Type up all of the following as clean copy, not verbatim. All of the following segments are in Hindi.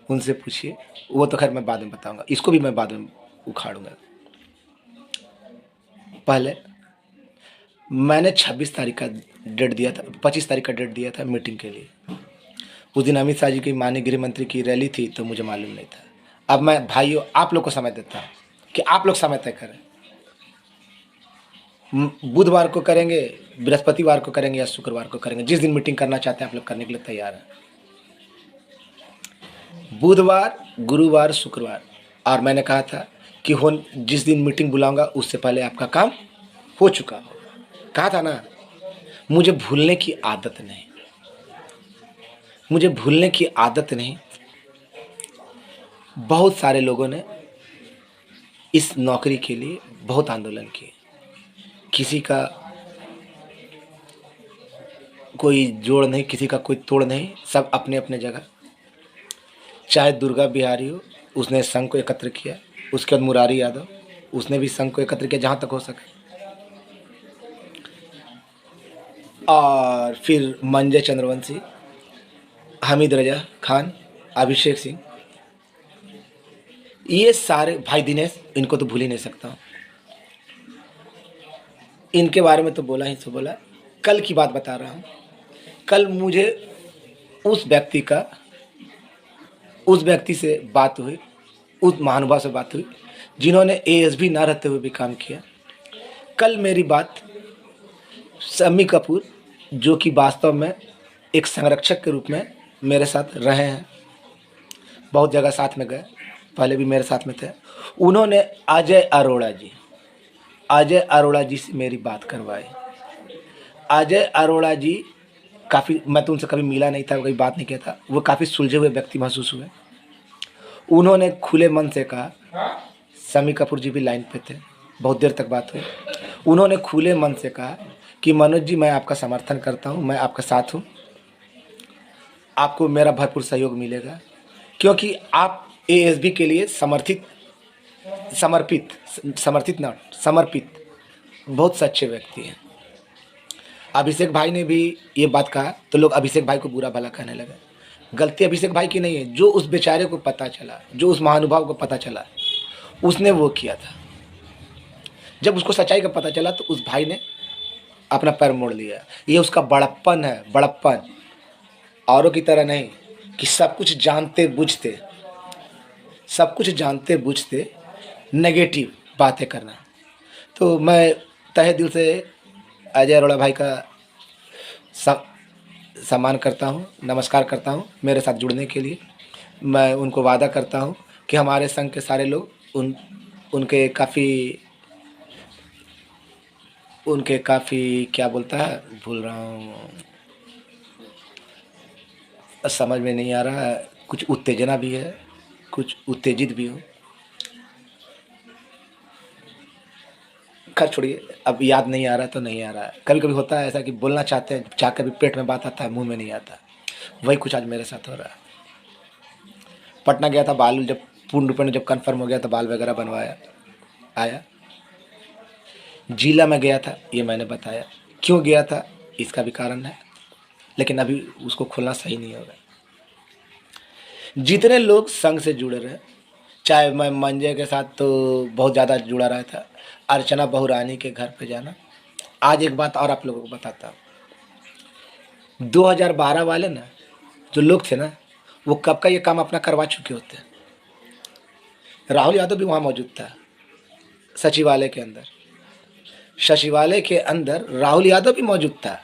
उनसे पूछिए, वो तो खैर मैं बाद में बताऊंगा, इसको भी मैं बाद में उखाड़ूंगा। पहले मैंने 26 तारीख का डेट दिया था, 25 तारीख का डेट दिया था मीटिंग के लिए। उस दिन अमित शाह जी की माननीय गृह मंत्री की रैली थी, तो मुझे मालूम नहीं था। अब मैं भाइयों आप लोग को समय देता हूँ कि आप लोग समय तय करें, बुधवार को करेंगे, बृहस्पतिवार को करेंगे या शुक्रवार को करेंगे, जिस दिन मीटिंग करना चाहते हैं आप लोग करने के लिए तैयार हैं। बुधवार, गुरुवार, शुक्रवार। और मैंने कहा था कि हो जिस दिन मीटिंग बुलाऊंगा उससे पहले आपका काम हो चुका हो। कहा था ना, मुझे भूलने की आदत नहीं, मुझे भूलने की आदत नहीं। बहुत सारे लोगों ने इस नौकरी के लिए बहुत आंदोलन किए, किसी का कोई जोड़ नहीं, किसी का कोई तोड़ नहीं, सब अपने अपने जगह। चाहे दुर्गा बिहारी हो, उसने संघ को एकत्र किया। उसके बाद मुरारी यादव, उसने भी संघ को एकत्र किया जहाँ तक हो सके। और फिर मंजय चंद्रवंशी, हामिद रजा खान, अभिषेक सिंह, ये सारे, भाई दिनेश, इनको तो भूल ही नहीं सकता हूँ। इनके बारे में तो बोला ही सो बोला। कल की बात बता रहा हूँ। कल मुझे उस व्यक्ति से बात हुई, उस महानुभाव से बात हुई जिन्होंने एएसपी ना रहते हुए भी काम किया। कल मेरी बात शम्मी कपूर, जो कि वास्तव में एक संरक्षक के रूप में मेरे साथ रहे हैं, बहुत जगह साथ में गए, पहले भी मेरे साथ में थे, उन्होंने अजय अरोड़ा जी से मेरी बात करवाई। अजय अरोड़ा जी काफ़ी, मैं तो उनसे कभी मिला नहीं था, कभी बात नहीं किया था, वो काफ़ी सुलझे हुए व्यक्ति महसूस हुए। उन्होंने खुले मन से कहा, शम्मी कपूर जी भी लाइन पे थे, बहुत देर तक बात हुई। उन्होंने खुले मन से कहा कि मनोज जी, मैं आपका समर्थन करता हूँ, मैं आपका साथ हूँ, आपको मेरा भरपूर सहयोग मिलेगा, क्योंकि आप एएसबी के लिए समर्पित बहुत सच्चे व्यक्ति हैं। अभिषेक भाई ने भी ये बात कहा तो लोग अभिषेक भाई को बुरा भला कहने लगे। गलती अभिषेक भाई की नहीं है, जो उस बेचारे को पता चला, जो उस महानुभाव को पता चला, उसने वो किया था। जब उसको सच्चाई का पता चला तो उस भाई ने अपना पैर मोड़ लिया। ये उसका बड़प्पन है, बड़प्पन, औरों की तरह नहीं कि सब कुछ जानते बूझते नेगेटिव बातें करना। तो मैं तहे दिल से अजय अरोड़ा भाई का सम्मान करता हूँ, नमस्कार करता हूँ मेरे साथ जुड़ने के लिए। मैं उनको वादा करता हूँ कि हमारे संघ के सारे लोग उनके काफ़ी क्या बोलता है, भूल रहा हूँ, समझ में नहीं आ रहा है, कुछ उत्तेजना भी है, कुछ उत्तेजित भी हूँ। खैर छोड़िए, अब याद नहीं आ रहा तो नहीं आ रहा है। कभी कभी होता है ऐसा कि बोलना चाहते हैं, चाह कभी पेट में बात आता है, मुंह में नहीं आता। वही कुछ आज मेरे साथ हो रहा है। पटना गया था, बाल जब पूर्ण रूप में जब कन्फर्म हो गया तो बाल वगैरह बनवाया, आया। जिला में गया था, ये मैंने बताया। क्यों गया था इसका भी कारण है, लेकिन अभी उसको खोलना सही नहीं होगा। जितने लोग संघ से जुड़े रहे, चाहे मैं मंजय के साथ तो बहुत ज़्यादा जुड़ा रहा था, अर्चना बहुरानी के घर पे जाना। आज एक बात और आप लोगों को बताता हूँ। 2012 वाले ना जो लोग थे ना, वो कब का ये काम अपना करवा चुके होते हैं। राहुल यादव भी वहाँ मौजूद था सचिवालय के अंदर राहुल यादव भी मौजूद था।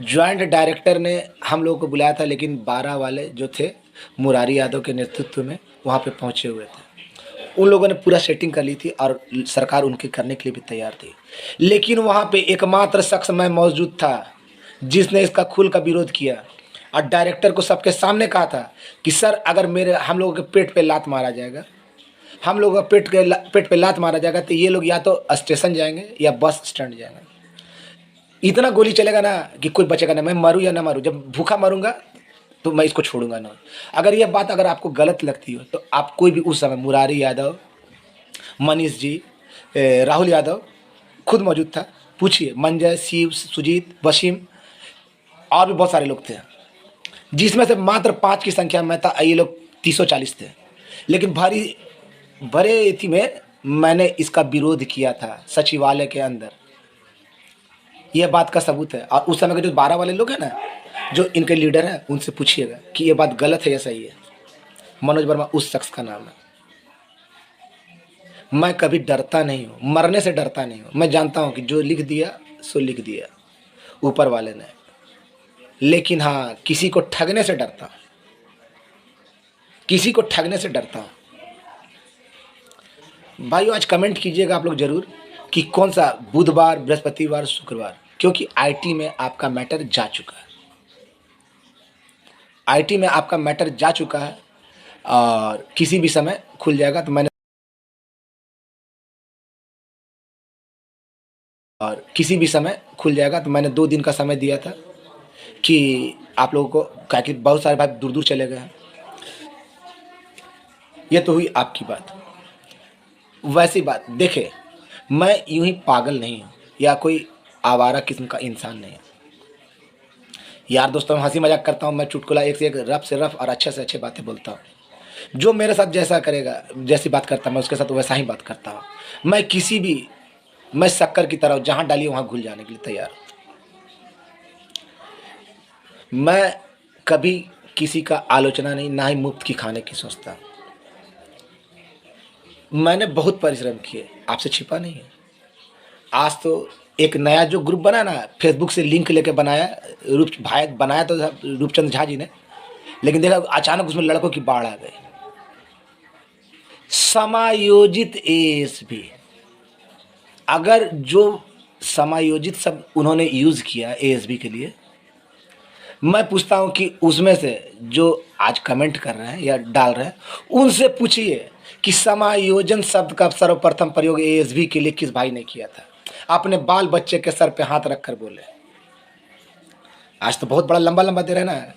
ज्वाइंट डायरेक्टर ने हम लोगों को बुलाया था, लेकिन 12 वाले जो थे मुरारी यादव के नेतृत्व में वहाँ पे पहुँचे हुए थे। उन लोगों ने पूरा सेटिंग कर ली थी और सरकार उनके करने के लिए भी तैयार थी। लेकिन वहाँ पे एकमात्र शख्स मैं मौजूद था जिसने इसका खुल का विरोध किया और डायरेक्टर को सबके सामने कहा था कि सर, अगर हम लोगों के पेट पे लात मारा जाएगा, हम लोगों का पेट पे लात मारा जाएगा तो ये लोग या तो स्टेशन जाएंगे या बस स्टैंड जाएंगे। इतना गोली चलेगा ना कि कोई बचेगा ना, मैं मरूँ या ना मरूँ। जब भूखा मरूंगा तो मैं इसको छोड़ूंगा ना। अगर ये बात अगर आपको गलत लगती हो तो आप कोई भी उस समय, मुरारी यादव, मनीष जी, राहुल यादव खुद मौजूद था, पूछिए, मंजय, शिव, सुजीत, वसीम और भी बहुत सारे लोग थे, जिसमें से मात्र 5 की संख्या में था। ये लोग 340 थे, लेकिन भारी बड़े इति में मैंने इसका विरोध किया था सचिवालय के अंदर। यह बात का सबूत है। और उस समय के जो 12 वाले लोग हैं ना, जो इनके लीडर हैं, उनसे पूछिएगा कि ये बात गलत है या सही है। मनोज वर्मा उस शख्स का नाम है। मैं कभी डरता नहीं हूँ, मरने से डरता नहीं हूँ। मैं जानता हूँ कि जो लिख दिया सो लिख दिया ऊपर वाले ने, लेकिन हाँ, किसी को ठगने से डरता हूँ, किसी को ठगने से डरता हूँ। भाइयों, आज कमेंट कीजिएगा आप लोग जरूर कि कौन सा बुधवार, बृहस्पतिवार, शुक्रवार, क्योंकि आईटी में आपका मैटर जा चुका है। आईटी में आपका मैटर जा चुका है और किसी भी समय खुल जाएगा। तो मैंने 2 दिन का समय दिया था कि आप लोगों को, क्योंकि बहुत सारे भाई दूर दूर चले गए हैं। ये तो हुई आपकी बात। वैसी बात देखे, मैं यूं ही पागल नहीं हूँ या कोई आवारा किस्म का इंसान नहीं है। यार दोस्तों, मैं हंसी मजाक करता हूँ, मैं चुटकुला एक से रफ और अच्छे से अच्छे बातें बोलता हूँ। जो मेरे साथ जैसा करेगा, जैसी बात करता मैं उसके साथ वैसा ही बात करता हूँ। मैं शक्कर की तरह जहाँ डाली वहाँ घुल जाने के लिए तैयार हूँ। मैं कभी किसी का आलोचना नहीं, ना ही मुफ्त की खाने की सोचता। मैंने बहुत परिश्रम किए, आपसे छिपा नहीं है। आज तो एक नया जो ग्रुप बना ना, फेसबुक से लिंक लेके बनाया, बनाया तो रूपचंद झा जी ने, लेकिन देखा अचानक उसमें लड़कों की बाढ़ आ गई। समायोजित एएसबी, अगर जो समायोजित शब्द उन्होंने यूज किया एएसबी के लिए, मैं पूछता हूं कि उसमें से जो आज कमेंट कर रहे हैं या डाल रहे हैं, उनसे पूछिए कि समायोजन शब्द का सर्वप्रथम प्रयोग एएसबी के लिए किस भाई ने किया था। अपने बाल बच्चे के सर पे हाथ रखकर बोले। आज तो बहुत बड़ा लंबा लंबा दे रहे ना,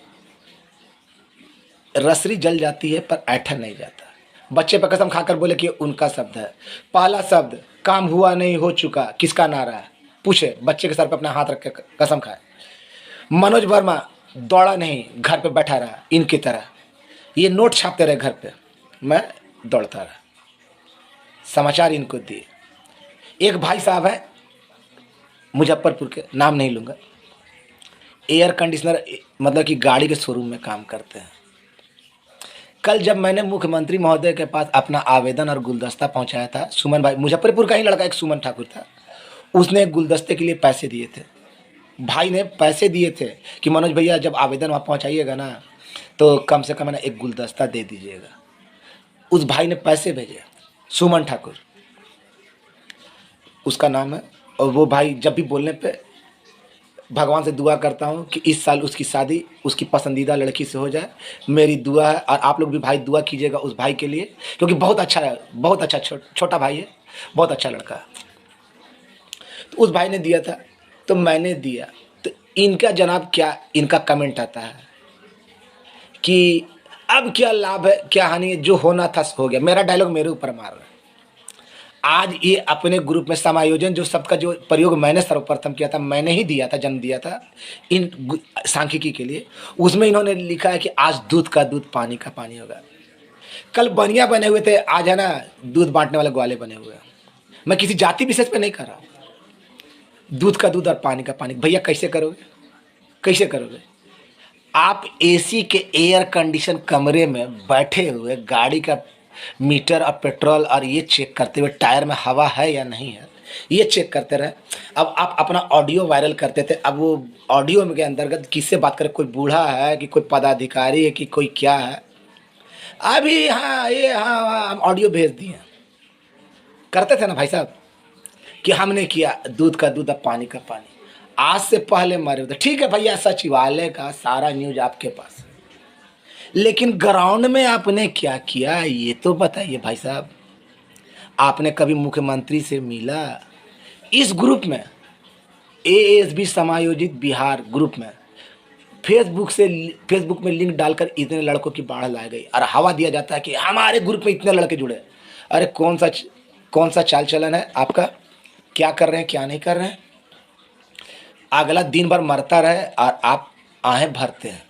रसरी जल जाती है पर ऐठन नहीं जाता। बच्चे पर कसम खाकर बोले कि उनका शब्द है। पहला शब्द काम हुआ नहीं हो चुका, किसका नारा है? पूछे, बच्चे के सर पे अपना हाथ रख के कसम खाए। मनोज वर्मा दौड़ा नहीं, घर पे बैठा रहा इनकी तरह। ये नोट छापते रहे घर पे, मैं दौड़ता रहा, समाचार इनको दिए। एक भाई साहब है मुजफ्फरपुर के, नाम नहीं लूँगा, एयर कंडीशनर मतलब कि गाड़ी के शोरूम में काम करते हैं। कल जब मैंने मुख्यमंत्री महोदय के पास अपना आवेदन और गुलदस्ता पहुंचाया था, सुमन भाई, मुजफ्फरपुर का ही लड़का एक सुमन ठाकुर था, उसने एक गुलदस्ते के लिए पैसे दिए थे। भाई ने पैसे दिए थे कि मनोज भैया जब आवेदन वहाँ पहुँचाइएगा ना, तो कम से कम ना एक गुलदस्ता दे दीजिएगा। उस भाई ने पैसे भेजे, सुमन ठाकुर उसका नाम है। और वो भाई जब भी बोलने पे भगवान से दुआ करता हूँ कि इस साल उसकी शादी उसकी पसंदीदा लड़की से हो जाए। मेरी दुआ है, और आप लोग भी भाई दुआ कीजिएगा उस भाई के लिए, क्योंकि बहुत अच्छा है, बहुत अच्छा छोटा भाई है, बहुत अच्छा लड़का है। तो उस भाई ने दिया था तो मैंने दिया। तो इनका जनाब क्या इनका कमेंट आता है कि अब क्या लाभ है, क्या हानि है, जो होना था हो गया। मेरा डायलॉग मेरे ऊपर मार रहा है। आज ये अपने ग्रुप में समायोजन जो सबका जो प्रयोग मैंने सर्वप्रथम किया था, मैंने ही दिया था, जन्म दिया था इन सांख्यिकी के लिए। उसमें इन्होंने लिखा है कि आज दूध का दूध पानी का पानी होगा। कल बनिया बने हुए थे, आज है ना दूध बांटने वाले ग्वाले बने हुए हैं। मैं किसी जाति विशेष पे नहीं कर रहा हूँ। दूध का दूध और पानी का पानी, भैया कैसे करोगे, कैसे करोगे? आप एसी के एयर कंडीशन कमरे में बैठे हुए गाड़ी का मीटर और पेट्रोल और ये चेक करते हुए, टायर में हवा है या नहीं है ये चेक करते रहे। अब आप अपना ऑडियो वायरल करते थे, अब वो ऑडियो के अंतर्गत किससे बात करें, कोई बूढ़ा है कि कोई पदाधिकारी है कि कोई क्या है। अभी हाँ ये हाँ हम ऑडियो भेज दिए, करते थे ना भाई साहब कि हमने किया, दूध का दूध और पानी का पानी। आज से पहले मरे होते, ठीक है भैया, सचिवालय का सारा न्यूज आपके पास, लेकिन ग्राउंड में आपने क्या किया ये तो बताइए भाई साहब। आपने कभी मुख्यमंत्री से मिला? इस ग्रुप में, एएसबी समायोजित बिहार ग्रुप में, फेसबुक में लिंक डालकर इतने लड़कों की बाढ़ ला गई और हवा दिया जाता है कि हमारे ग्रुप में इतने लड़के जुड़े। अरे कौन सा चाल चलन है आपका? क्या कर रहे हैं, क्या नहीं कर रहे हैं? अगला दिन भर मरता रहे और आप आहें भरते हैं।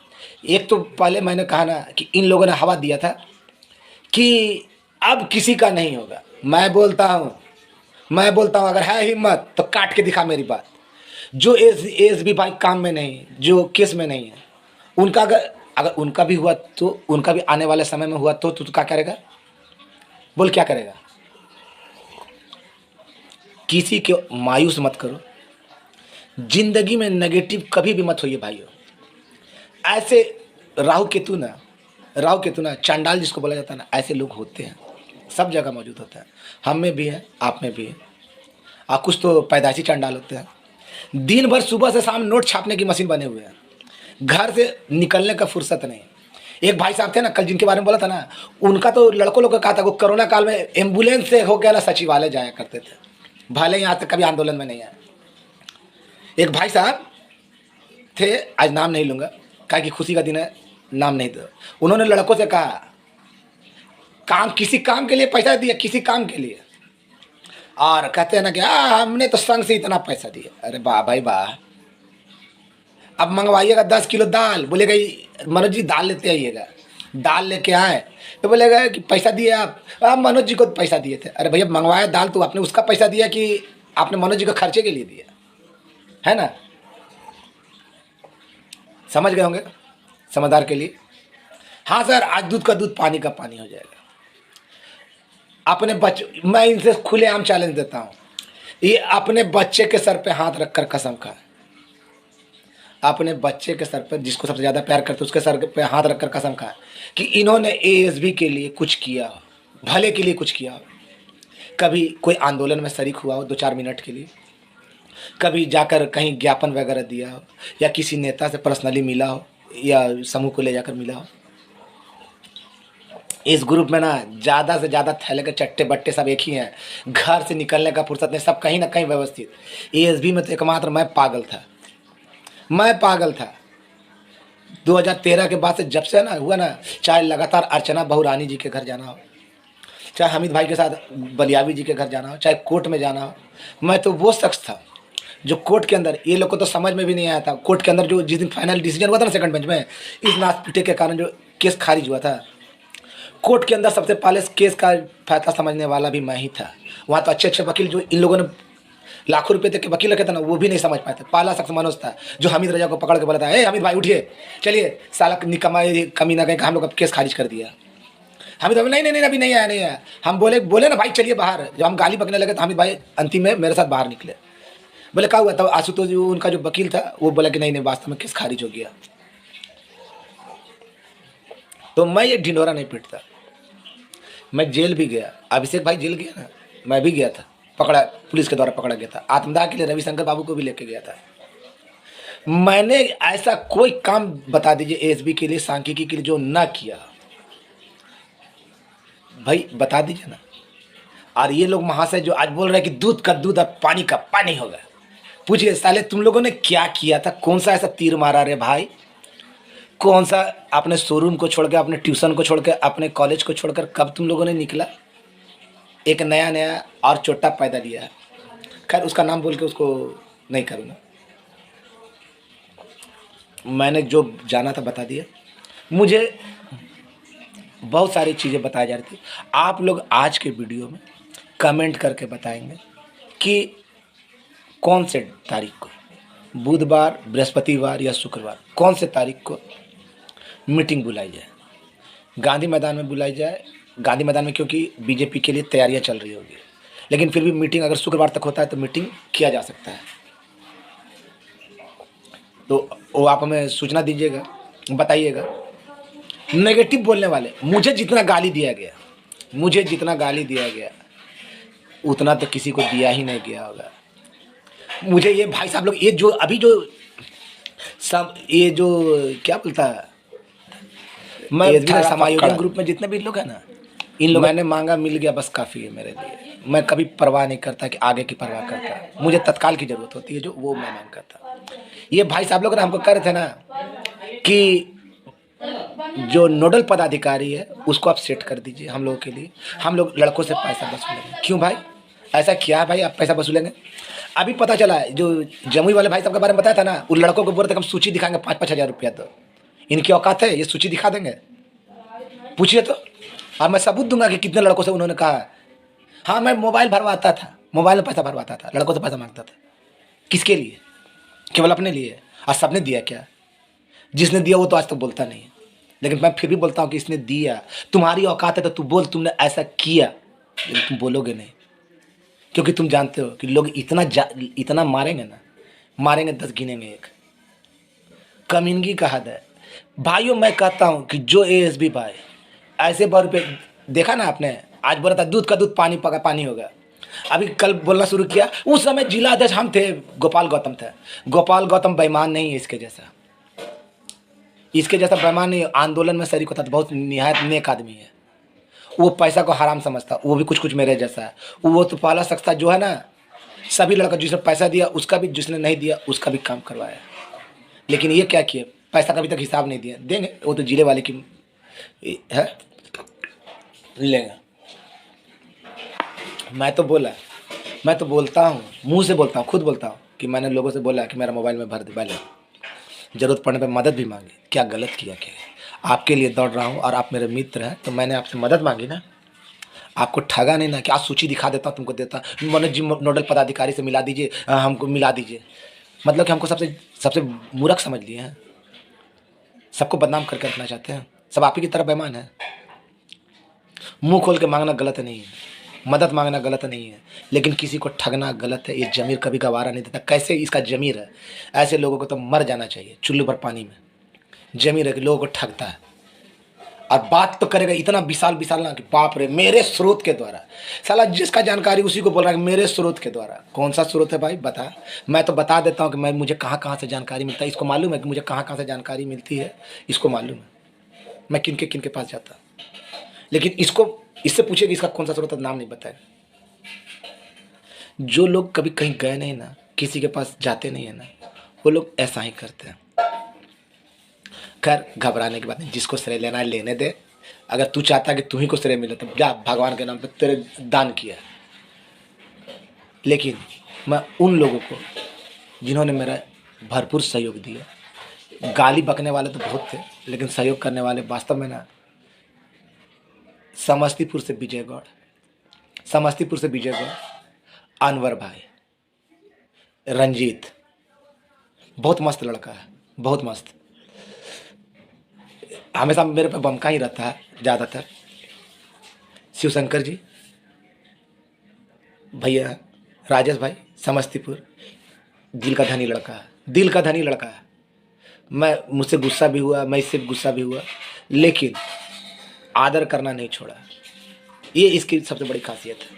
एक तो पहले मैंने कहा ना कि इन लोगों ने हवा दिया था कि अब किसी का नहीं होगा। मैं बोलता हूँ अगर है हिम्मत तो काट के दिखा मेरी बात। जो एज भी भाई काम में नहीं, जो केस में नहीं है, उनका अगर अगर उनका भी हुआ तो उनका भी आने वाले समय में हुआ तो क्या करेगा? बोल क्या करेगा? किसी के मायूस मत करो, जिंदगी में नेगेटिव कभी भी मत होइए भाइयों। ऐसे राहु केतु ना चांडाल जिसको बोला जाता है ना, ऐसे लोग होते हैं, सब जगह मौजूद होता है। हम में भी है, आप में भी है, और कुछ तो पैदाइशी चांडाल होते हैं। दिन भर सुबह से शाम नोट छापने की मशीन बने हुए हैं, घर से निकलने का फुर्सत नहीं। एक भाई साहब थे ना कल, जिनके बारे में बोला था ना, उनका तो लड़कों लोग का कहा था वो कोरोना काल में एम्बुलेंस से होकर ना सचिवालय जाया करते थे, भले यहाँ तक कभी आंदोलन में नहीं आए। एक भाई साहब थे, आज नाम नहीं लूँगा, कहा कि खुशी का दिन है, नाम नहीं दो। उन्होंने लड़कों से कहा काम, किसी काम के लिए पैसा दिया, किसी काम के लिए, और कहते हैं ना कि हमने तो संघ से इतना पैसा दिया। अरे वाह भाई वाह, अब मंगवाइएगा 10 किलो दाल, बोलेगा मनोज जी दाल लेते आइएगा। दाल लेके आए तो बोलेगा कि पैसा दिए आप मनोज जी को पैसा दिए थे। अरे भैया मंगवाया दाल तो आपने उसका पैसा दिया कि आपने मनोज जी को खर्चे के लिए दिया, है ना? समझ गए होंगे समझदार के लिए। हाँ सर, आज दूध का दूध पानी का पानी हो जाएगा। अपने बच्चे, मैं इनसे खुलेआम चैलेंज देता हूँ, ये अपने बच्चे के सर पे हाथ रखकर कसम खाए, अपने बच्चे के सर पर, जिसको सबसे ज़्यादा प्यार करते उसके सर पे हाथ रखकर कसम खाए कि इन्होंने एएसबी के लिए कुछ किया हो, भले के लिए कुछ किया हो। कभी कोई आंदोलन में शरीक हुआ हो 2-4 मिनट के लिए, कभी जाकर कहीं ज्ञापन वगैरह दिया हो, या किसी नेता से पर्सनली मिला हो, या समूह को ले जाकर मिला हो। इस ग्रुप में ना ज़्यादा से ज़्यादा थैले के चट्टे बट्टे सब एक ही हैं, घर से निकलने का फुर्सत नहीं, सब कहीं ना कहीं व्यवस्थित। एएसबी में तो एकमात्र मैं पागल था 2013 के बाद से, जब से ना हुआ ना, चाहे लगातार अर्चना बहुरानी जी के घर जाना हो, चाहे हमीद भाई के साथ बलियावी जी के घर जाना हो, चाहे कोर्ट में जाना हो, मैं तो वो शख्स था जो कोर्ट के अंदर, ये लोग को तो समझ में भी नहीं आया था, कोर्ट के अंदर जो जिस दिन फाइनल डिसीजन हुआ था ना सेकंड बेंच में, इस नाच पीटे के कारण जो केस खारिज हुआ था, कोर्ट के अंदर सबसे पहले केस का फैसला समझने वाला भी मैं ही था। वहाँ तो अच्छे वकील जो इन लोगों ने लाखों रुपए तक के वकील रखे थे ना, वो भी नहीं समझ पाए थे। पहला शख्स मनोज था जो हमीद रजा को पकड़ के बोला था, ए हमीद भाई उठिए, चलिए, साला निकम्मा कमी ना कहीं हम लोग अब केस खारिज कर दिया। हमीद भाई नहीं अभी नहीं आया। हम बोले ना भाई चलिए बाहर, जब हम गाली बकने लगे तो हमीद भाई अंतिम में मेरे साथ बाहर निकले। बोले क्या हुआ? तब आशुतोष जी उनका जो वकील था वो बोला कि नहीं वास्तव में केस खारिज हो गया। तो मैं ये ढिंढोरा नहीं पीटता, मैं जेल भी गया, अभिषेक भाई जेल गया ना, मैं भी गया था, पकड़ा, पुलिस के द्वारा पकड़ा गया था। आत्मदाह के लिए रविशंकर बाबू को भी लेके गया था। मैंने ऐसा कोई काम बता दीजिए एएसबी के लिए, सांख्यिकी के लिए जो ना किया, भाई बता दीजिए ना। और ये लोग महाशय जो आज बोल रहे हैं कि दूध का दूध अब पानी का पानी होगा, पूछिए साले तुम लोगों ने क्या किया था? कौन सा ऐसा तीर मारा रे भाई? कौन सा अपने शोरूम को छोड़ के, अपने ट्यूशन को छोड़ के, अपने कॉलेज को छोड़कर कब तुम लोगों ने निकला? एक नया और चोटा पैदा लिया है। खैर उसका नाम बोल के उसको नहीं करूँगा। मैंने जो जाना था बता दिया। मुझे बहुत सारी चीज़ें बताई जा रही थी। आप लोग आज के वीडियो में कमेंट करके बताएंगे कि कौन से तारीख को, बुधवार, बृहस्पतिवार या शुक्रवार, कौन से तारीख को मीटिंग बुलाई जाए, गांधी मैदान में बुलाई जाए। गांधी मैदान में क्योंकि बीजेपी के लिए तैयारियां चल रही होगी, लेकिन फिर भी मीटिंग अगर शुक्रवार तक होता है तो मीटिंग किया जा सकता है। तो वो आप हमें सूचना दीजिएगा, बताइएगा। नेगेटिव बोलने वाले, मुझे जितना गाली दिया गया उतना तो किसी को दिया ही नहीं गया होगा। मुझे ये भाई साहब लोग, ये जो अभी जो सब, ये जो क्या बोलता है, मैं समायोजन ग्रुप में जितने भी लोग हैं ना, इन लोग मैंने मांगा, मिल गया, बस काफ़ी है मेरे लिए। मैं कभी परवाह नहीं करता कि आगे की परवाह करता, मुझे तत्काल की ज़रूरत होती है, जो वो मैं मांग करता। ये भाई साहब लोग ने हमको कह रहे थे ना कि जो नोडल पदाधिकारी है उसको आप सेट कर दीजिए हम लोगों के लिए, हम लोग लड़कों से पैसा वसूलेंगे। क्यों भाई, ऐसा क्या है भाई आप पैसा वसूलेंगे? अभी पता चला है, जो जमुई वाले भाई साहब के बारे में बताया था ना, उन लड़कों को बोल रहे थे हम सूची दिखाएंगे 5-5 हज़ार रुपया दो। इनकी औकात है? ये सूची दिखा देंगे? पूछिए तो, और मैं सबूत दूंगा कि कितने लड़कों से उन्होंने कहा है। हाँ, मैं मोबाइल भरवाता था, मोबाइल में पैसा भरवाता था, लड़कों से पैसा मांगता था। किसके लिए? केवल अपने लिए। और सबने दिया क्या? जिसने दिया वो तो आज तक बोलता नहीं है, लेकिन मैं फिर भी बोलता हूँ कि इसने दिया। तुम्हारी औकात है तो तू बोल, तुमने ऐसा किया, लेकिन तुम बोलोगे नहीं, क्योंकि तुम जानते हो कि लोग इतना मारेंगे ना, मारेंगे 10 गिनेंगे एक। कमीनगी का हद है भाइयों। मैं कहता हूँ कि जो एएसबी भाई ऐसे बार पे देखा ना आपने, आज बोला था दूध का दूध पानी पका पानी होगा, अभी कल बोलना शुरू किया। उस समय जिला अध्यक्ष हम थे, गोपाल गौतम थे। गोपाल गौतम बेईमान नहीं है इसके जैसा, इसके जैसा बेईमान नहीं। आंदोलन में शरीक होता था, बहुत निहायत नेक आदमी है। वो पैसा को हराम समझता, वो भी कुछ कुछ मेरे जैसा है। वो तो पहला शख्स था जो है ना, सभी लड़का जिसने पैसा दिया उसका भी, जिसने नहीं दिया उसका भी काम करवाया। लेकिन ये क्या किए, पैसा का अभी तक हिसाब नहीं दिया। देंगे, वो तो जिले वाले की है, लेंगे। मैं तो बोला, मैं तो बोलता हूँ, मुंह से बोलता हूँ, खुद बोलता हूँ कि मैंने लोगों से बोला कि मेरा मोबाइल में भर दे बैलेंस, जरूरत पड़ने पर मदद भी मांगी। क्या गलत किया? क्या? आपके लिए दौड़ रहा हूँ और आप मेरे मित्र हैं, तो मैंने आपसे मदद मांगी ना, आपको ठगा नहीं ना कि आज सूची दिखा देता हूँ तुमको, देता मनोज जी नोडल पदाधिकारी से मिला दीजिए, हमको मिला दीजिए। मतलब कि हमको सबसे सबसे मूर्ख समझ लिए हैं, सबको बदनाम करके रखना चाहते हैं, सब आप ही की तरह बेईमान है। मुंह खोल के मांगना गलत नहीं है, मदद मांगना गलत नहीं है, लेकिन किसी को ठगना गलत है। ये जमीर कभी गवारा नहीं देता। कैसे इसका जमीर है? ऐसे लोगों को तो मर जाना चाहिए चुल्लू भर पानी में। जमीर है कि लोगों को ठगता है, और बात तो करेगा इतना विशाल विशाल ना कि बाप रे, मेरे स्रोत के द्वारा। साला जिसका जानकारी उसी को बोल रहा है कि मेरे स्रोत के द्वारा। कौन सा स्रोत है भाई बता? मैं तो बता देता हूँ कि मैं, मुझे कहाँ कहाँ से जानकारी मिलता है। इसको मालूम है कि मुझे कहाँ कहाँ से जानकारी मिलती है, इसको मालूम है मैं किन के पास जाता। लेकिन इसको, इससे पूछे कि इसका कौन सा स्रोत है, नाम नहीं बताएगा। जो लोग कभी कहीं गए नहीं ना, किसी के पास जाते नहीं है ना, वो लोग ऐसा ही करते हैं। खैर, घबराने की बात नहीं, जिसको श्रेय लेना है लेने दे। अगर तू चाहता है कि तू ही को श्रेय मिले तो जा, भगवान के नाम पे तेरे दान किया। लेकिन मैं उन लोगों को जिन्होंने मेरा भरपूर सहयोग दिया, गाली बकने वाले तो बहुत थे, लेकिन सहयोग करने वाले वास्तव में ना, समस्तीपुर से विजयगढ़, समस्तीपुर से विजयगढ़, अनवर भाई, रंजीत, बहुत मस्त लड़का है, बहुत मस्त, हमेशा मेरे पे बमका ही रहता है ज़्यादातर। शिवशंकर जी भैया, राजेश भाई, समस्तीपुर, दिल का धनी लड़का है, दिल का धनी लड़का है। मैं, मुझसे गुस्सा भी हुआ, मैं इससे गुस्सा भी हुआ, लेकिन आदर करना नहीं छोड़ा। ये इसकी सबसे बड़ी खासियत है।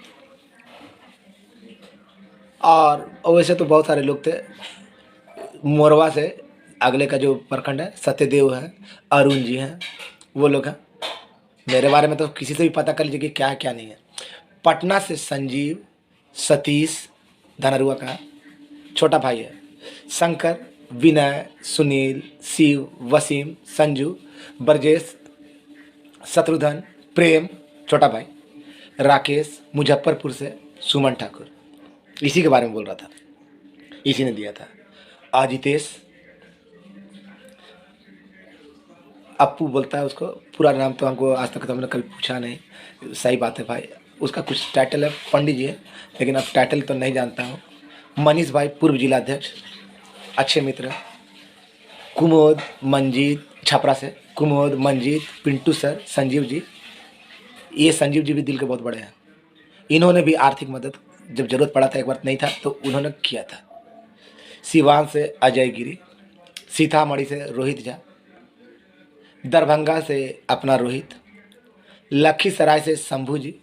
और वैसे तो बहुत सारे लोग थे। मोरवा से अगले का जो प्रखंड है, सत्यदेव है, अरुण जी हैं, वो लोग हैं। मेरे बारे में तो किसी से भी पता कर लीजिए कि क्या है क्या नहीं है। पटना से संजीव, सतीश, धनरुआ का छोटा भाई है, शंकर, विनय, सुनील, शिव, वसीम, संजू, ब्रजेश, शत्रुघ्न, प्रेम छोटा भाई, राकेश, मुजफ्फरपुर से सुमन ठाकुर, इसी के बारे में बोल रहा था, इसी ने दिया था। अजितेश, अप्पू बोलता है उसको, पूरा नाम तो हमको आज तक तो हमने कभी पूछा नहीं। सही बात है भाई, उसका कुछ टाइटल है, पंडित जी है, लेकिन अब टाइटल तो नहीं जानता हूँ। मनीष भाई, पूर्व जिलाध्यक्ष, अच्छे मित्र। कुमोद, मंजीत, छपरा से कुमोद, मंजीत, पिंटू सर, संजीव जी। ये संजीव जी भी दिल के बहुत बड़े हैं। इन्होंने भी आर्थिक मदद जब जरूरत पड़ा था, एक बार नहीं था तो उन्होंने किया था। सिवान से अजय गिरी, सीतामढ़ी से रोहित झा, दरभंगा से अपना रोहित, लखीसराय से शंभू जी।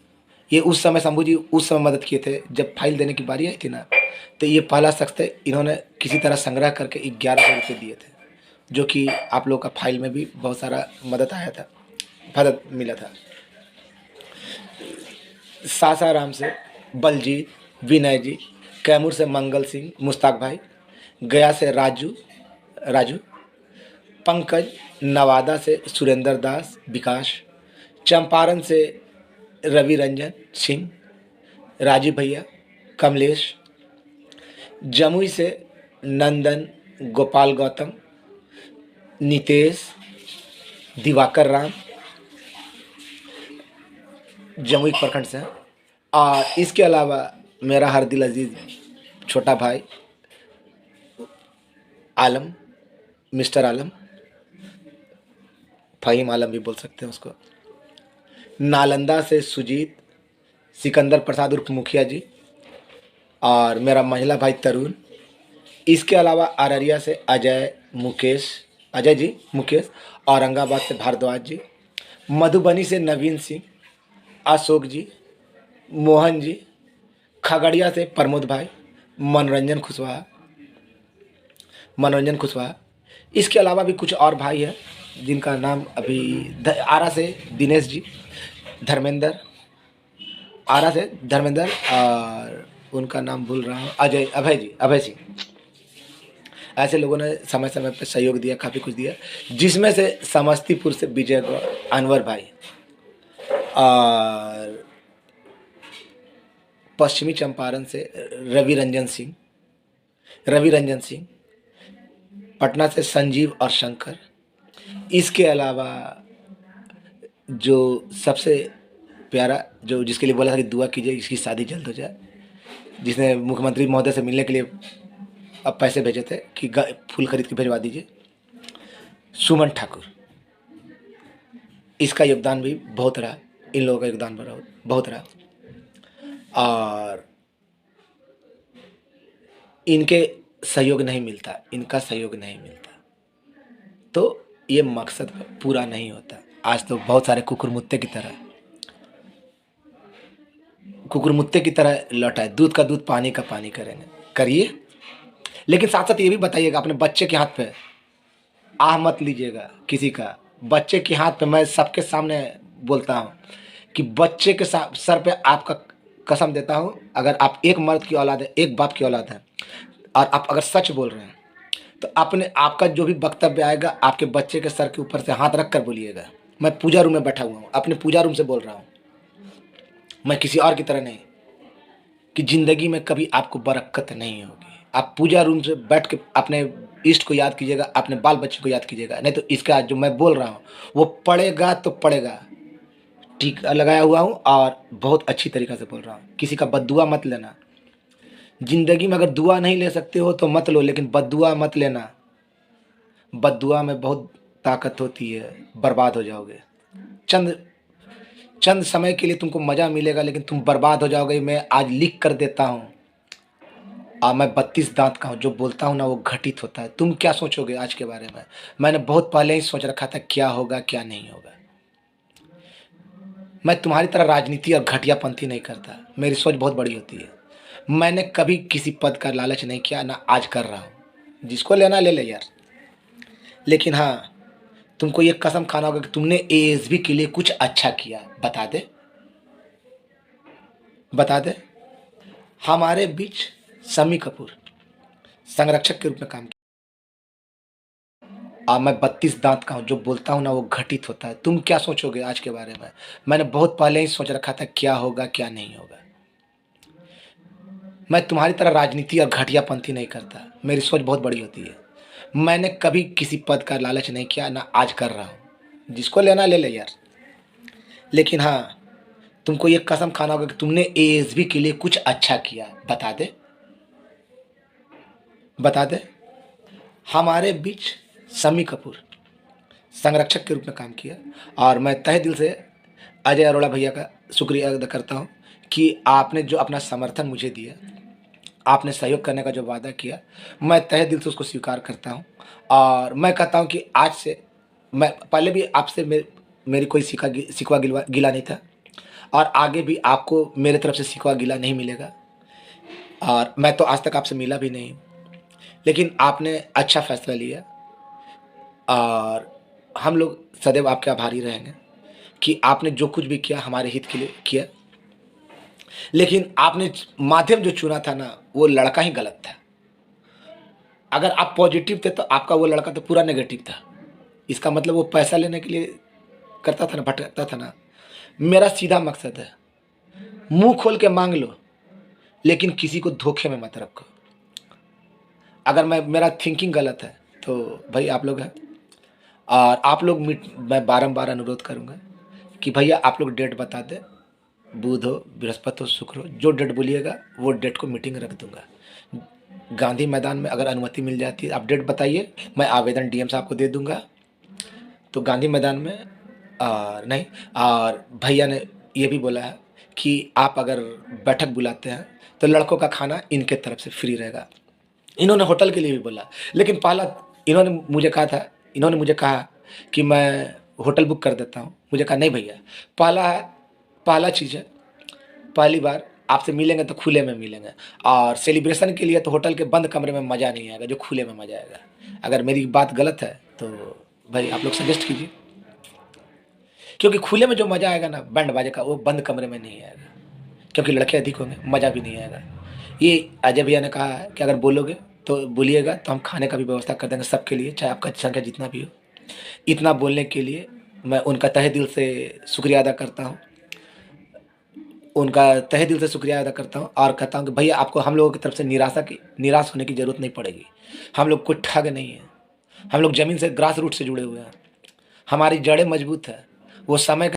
ये उस समय, शंभू जी उस समय मदद किए थे जब फाइल देने की बारी आई थी ना, तो ये पहला शख्स थे। इन्होंने किसी तरह संग्रह करके 1100 रुपये दिए थे, जो कि आप लोग का फाइल में भी बहुत सारा मदद आया था, मदद मिला था। सासाराम से बलजीत, विनय जी, कैमूर से मंगल सिंह, मुश्ताक भाई, गया से राजू राजू, पंकज, नवादा से सुरेंद्र दास, विकास, चंपारण से रवि रंजन सिंह, राजीव भैया, कमलेश, जमुई से नंदन, गोपाल गौतम, नितेश, दिवाकर राम जमुई प्रखंड से हैं। और इसके अलावा मेरा हर दिल अजीज छोटा भाई आलम, मिस्टर आलम, फ़हीम आलम भी बोल सकते हैं उसको। नालंदा से सुजीत, सिकंदर प्रसाद उर्फ मुखिया जी, और मेरा महिला भाई तरुण। इसके अलावा अररिया से अजय जी मुकेश, औरंगाबाद से भारद्वाज जी, मधुबनी से नवीन सिंह, अशोक जी, मोहन जी, खगड़िया से प्रमोद भाई, मनोरंजन कुशवाहा मनोरंजन कुशवाहा। इसके अलावा भी कुछ और भाई हैं जिनका नाम अभी आरा से दिनेश जी, धर्मेंद्र, आरा से धर्मेंद्र, और उनका नाम भूल रहा हूँ, अभय सिंह। ऐसे लोगों ने समय समय पर सहयोग दिया, काफ़ी कुछ दिया, जिसमें से समस्तीपुर से विजय गौड़, अनवर भाई, और पश्चिमी चंपारण से रवि रंजन सिंह, पटना से संजीव और शंकर। इसके अलावा जो सबसे प्यारा, जो जिसके लिए बोला था कि दुआ कीजिए इसकी शादी जल्द हो जाए, जिसने मुख्यमंत्री महोदय से मिलने के लिए अब पैसे भेजे थे कि फूल खरीद के भिजवा दीजिए, सुमन ठाकुर। इसका योगदान भी बहुत रहा, इन लोगों का योगदान बहुत रहा, और इनके सहयोग नहीं मिलता, इनका सहयोग नहीं मिलता तो ये मकसद पूरा नहीं होता। आज तो बहुत सारे कुकुरमुत्ते की तरह लौटा है, दूध का दूध पानी का पानी करेंगे, करिए, लेकिन साथ साथ ये भी बताइएगा अपने बच्चे के हाथ पे आह मत लीजिएगा किसी का। बच्चे के हाथ पे, मैं सबके सामने बोलता हूँ कि बच्चे के सर पे आपका कसम देता हूँ, अगर आप एक मर्द की औलाद है, एक बाप की औलाद है, और आप अगर सच बोल रहे हैं तो आपका जो भी वक्तव्य आएगा आपके बच्चे के सर के ऊपर से हाथ रख कर बोलिएगा। मैं पूजा रूम में बैठा हुआ हूँ, अपने पूजा रूम से बोल रहा हूँ, मैं किसी और की तरह नहीं, कि ज़िंदगी में कभी आपको बरकत नहीं होगी। आप पूजा रूम से बैठ के अपने इष्ट को याद कीजिएगा, अपने बाल बच्चे को याद कीजिएगा, नहीं तो इसका जो मैं बोल रहा हूँ वो पड़ेगा तो पड़ेगा। टीका लगाया हुआ हूँ और बहुत अच्छी तरीक़े से बोल रहा हूँ, किसी का बद्दुआ मत लेना। ज़िंदगी में अगर दुआ नहीं ले सकते हो तो मत लो, लेकिन बद्दुआ मत लेना। बद्दुआ में बहुत ताकत होती है, बर्बाद हो जाओगे। चंद चंद समय के लिए तुमको मज़ा मिलेगा, लेकिन तुम बर्बाद हो जाओगे। मैं आज लिख कर देता हूँ, मैं 32 दांत का हूँ, जो बोलता हूँ ना वो घटित होता है। तुम क्या सोचोगे आज के बारे में? मैंने बहुत पहले ही सोच रखा था क्या होगा क्या नहीं होगा। मैं तुम्हारी तरह राजनीति और घटियापंथी नहीं करता, मेरी सोच बहुत बड़ी होती है। मैंने कभी किसी पद का लालच नहीं किया, ना आज कर रहा हूँ। जिसको लेना ले ले यार, लेकिन हाँ, तुमको ये कसम खाना होगा कि तुमने एएसबी के लिए कुछ अच्छा किया। बता दे। हमारे बीच शम्मी कपूर संरक्षक के रूप में काम किया। मैं 32 दांत का हूँ, जो बोलता हूँ ना वो घटित होता है। तुम क्या सोचोगे आज के बारे में? मैंने बहुत पहले ही सोच रखा था क्या होगा क्या नहीं होगा। मैं तुम्हारी तरह राजनीति और घटियापंथी नहीं करता, मेरी सोच बहुत बड़ी होती है। मैंने कभी किसी पद का लालच नहीं किया, ना आज कर रहा हूँ। जिसको लेना ले ले यार, लेकिन हाँ, तुमको ये कसम खाना होगा कि तुमने एएसबी के लिए कुछ अच्छा किया। बता दे। हमारे बीच शम्मी कपूर संरक्षक के रूप में काम किया, और मैं तहे दिल से अजय अरोड़ा भैया का शुक्रिया अदा करता हूँ कि आपने जो अपना समर्थन मुझे दिया, आपने सहयोग करने का जो वादा किया, मैं तहे दिल से उसको स्वीकार करता हूँ। और मैं कहता हूँ कि आज से, मैं पहले भी आपसे मेरी कोई सिकवा गिला नहीं था, और आगे भी आपको मेरे तरफ से सिकवा गिला नहीं मिलेगा। और मैं तो आज तक आपसे मिला भी नहीं, लेकिन आपने अच्छा फैसला लिया, और हम लोग सदैव आपके आभारी रहेंगे कि आपने जो कुछ भी किया हमारे हित के लिए किया। लेकिन आपने माध्यम जो चुना था ना, वो लड़का ही गलत था। अगर आप पॉजिटिव थे तो आपका वो लड़का तो पूरा नेगेटिव था। इसका मतलब वो पैसा लेने के लिए करता था ना, भटकता था ना। मेरा सीधा मकसद है, मुंह खोल के मांग लो, लेकिन किसी को धोखे में मत रखो। अगर मेरा थिंकिंग गलत है तो भाई आप लोग हैं, और आप लोग मैं बारंबार अनुरोध करूँगा कि भैया आप लोग डेट बता दें, बुध हो, बृहस्पति हो, शुक्र हो, जो डेट बोलिएगा वो डेट को मीटिंग रख दूंगा। गांधी मैदान में अगर अनुमति मिल जाती है, आप डेट बताइए, मैं आवेदन डीएम साहब को दे दूंगा। तो गांधी मैदान में और नहीं, और भैया ने ये भी बोला है कि आप अगर बैठक बुलाते हैं तो लड़कों का खाना इनके तरफ से फ्री रहेगा। इन्होंने होटल के लिए भी बोला, लेकिन पहला इन्होंने मुझे कहा कि मैं होटल बुक कर देता हूँ। मुझे कहा नहीं भैया, पहला पहला चीज़ है, पहली बार आपसे मिलेंगे तो खुले में मिलेंगे, और सेलिब्रेशन के लिए तो होटल के बंद कमरे में मज़ा नहीं आएगा, जो खुले में मज़ा आएगा। अगर मेरी बात गलत है तो भाई आप लोग सजेस्ट कीजिए, क्योंकि खुले में जो मज़ा आएगा ना बैंड बाजे का, वो बंद कमरे में नहीं आएगा, क्योंकि लड़के अधिक होंगे, मज़ा भी नहीं आएगा। ये अजय भैया ने कहा है कि अगर बोलोगे तो बोलिएगा, तो हम खाने का भी व्यवस्था कर देंगे सबके लिए, चाहे आपका संख्या जितना भी हो। इतना बोलने के लिए मैं उनका तहे दिल से शुक्रिया अदा करता हूँ, उनका तहे दिल से शुक्रिया अदा करता हूँ, और कहता हूँ कि भैया आपको हम लोगों की तरफ से निराश होने की ज़रूरत नहीं पड़ेगी। हम लोग कोई ठग नहीं है, हम लोग ज़मीन से ग्रास रूट से जुड़े हुए हैं, हमारी जड़ें मजबूत है। वो समय